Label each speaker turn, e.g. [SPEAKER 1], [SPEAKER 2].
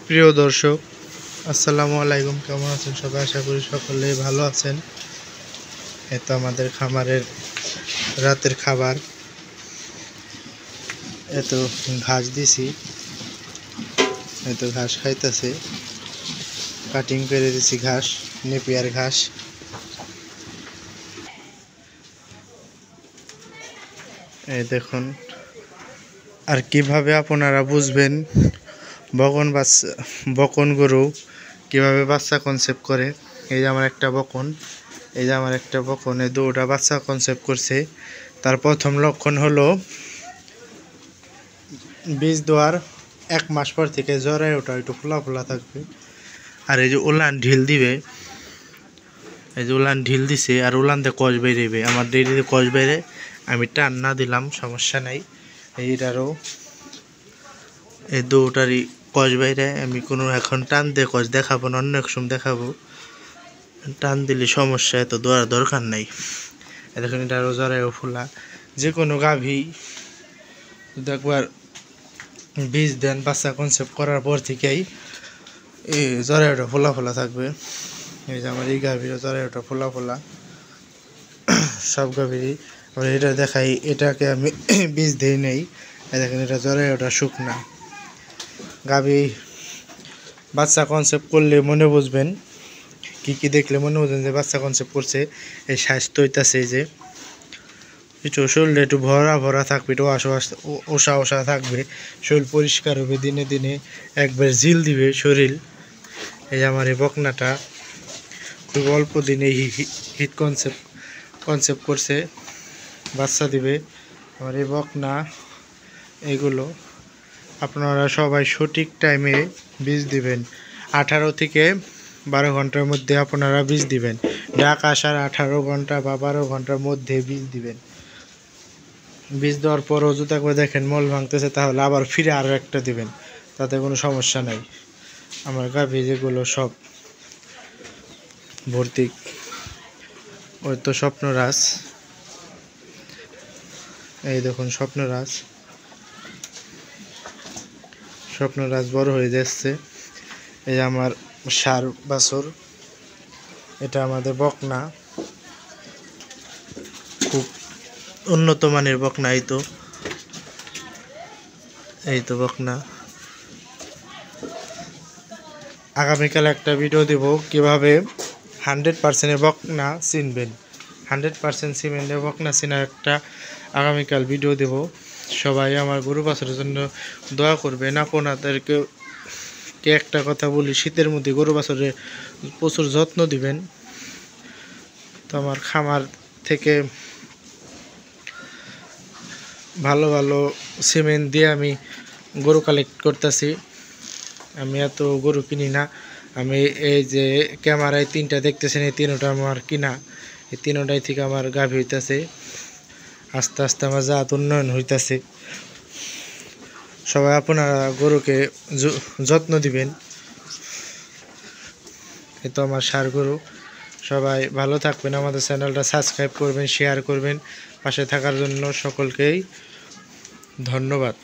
[SPEAKER 1] প্রিয় দর্শক, আসসালামু আলাইকুম। কেমন আছেন সবাই? আশা করি সকলেই ভালো আছেন। এতো আমাদের খামারের রাতের খাবার, এত ঘাস দিছি, এত ঘাস খাইতেছে। কাটিং করে দিছি ঘাস, নেপিয়ার ঘাস। এই দেখুন। আর কিভাবে আপনারা বুঝবেন বকন গরু কিভাবে বাচ্চা কনসেপ্ট করে? এই যে আমার একটা বকন, এই দুটা বাচ্চা কনসেপ্ট করছে। তার প্রথম লক্ষণ হলো বীজ দেওয়ার 1 মাস পর থেকে জ্বরে ওটা একটু ফোলা ফোলা থাকবে। আর এই যে উলান ঢিল দিবে, এই যে উলান ঢিল দিছে আর উলান দিয়ে কষ বেরিয়ে, আমার ডেরিতে কষ বেড়ে, আমি টান না দিলাম সমস্যা নাই। এইটারও এই দুটারই কষ বাইরে, আমি কোনো এখন টান দিয়ে কষ দেখাবো না, অন্য এক সময় দেখাবো। টান দিলে সমস্যা, এত দেওয়ার দরকার নাই। দেখুন এটারও জ্বরেও ফোলা। যে কোনো গাভী যদি একবার বীজ দেন বাচ্চা কনসেপ্ট করার পর থেকেই এই জ্বরেটা ফোলা ফোলা থাকবে। এই যে আমার এই গাভীরও জ্বরেটা ফোলা ফোলা, সব গাভীরই। আবার এটা দেখাই, এটাকে আমি বীজ দিই নেই। দেখেন এটা জ্বরেটা শুকনা। গাভী বাচ্চা কনসেপ্ট করলে মনে বুঝবেন, কি দেখলে মনে বুঝবেন যে বাচ্চা কনসেপ্ট করছে। এই স্বাস্থ্য হইতাছে যে একটু শরীরটা একটু ভরা ভরা থাকবে, একটু ওষা ওষা থাকবে, শরীর পরিষ্কার হবে, দিনে দিনে একবার জিল দিবে শরীর। এই আমার এই বকনাটা খুব অল্প দিনে হিট কনসেপ্ট করছে, বাচ্চা দিবে। আমার এই বকনা এগুলো আপনারা সবাই সঠিক টাইমে বীজ দিবেন। 18 থেকে 12 ঘন্টার মধ্যে আপনারা বীজ দিবেন। ডাক আসার 18 ঘন্টা বা 12 ঘন্টার মধ্যে বীজ দিবেন। বীজ দেওয়ার পরও যদি একবার দেখেন মল ভাঙতেছে, তাহলে আবার ফিরে আরও একটা দিবেন, তাতে কোনো সমস্যা নাই। আমার গাভী যেগুলো সব ভর্তি। ওই তো স্বপ্নরাজ, এই দেখুন স্বপ্নরাজ বড় হয়ে যাচ্ছে। এই আমার ষাঁড় বাছুর, এটা আমাদের বকনা, খুব উন্নত মানের বকনা। এই তো বকনা। আগামীকাল একটা ভিডিও দেব কিভাবে 100% বকনা চিনবেন। 100% সিমেন্টের বকনা চিনার একটা আগামীকাল ভিডিও দেব। সবাই আমার গরু বাছুরের জন্য দোয়া করবেন। আপনাদেরকে একটা কথা বলি, শীতের মধ্যে গরু বাছুরের প্রচুর যত্ন দিবেন। তো আমার খামার থেকে ভালো ভালো সিমেন্ট দিয়ে আমি গরু কালেক্ট করতেছি। আমি এত গরু কিনি না। আমি এই যে ক্যামেরায় 3টা দেখতেছেন, এই 3টা আমার কিনা। এই 3টাই থেকে আমার গাভী হইতেছে। আস্তে আস্তে আমার জাত উন্নয়ন হইতেছে। সবাই আপনারা গরুকে যত্ন দিবেন। এই তো আমার ষাঁড় গরু। সবাই ভালো থাকবেন, আমাদের চ্যানেলটা সাবস্ক্রাইব করবেন, শেয়ার করবেন। পাশে থাকার জন্য সকলকেই ধন্যবাদ।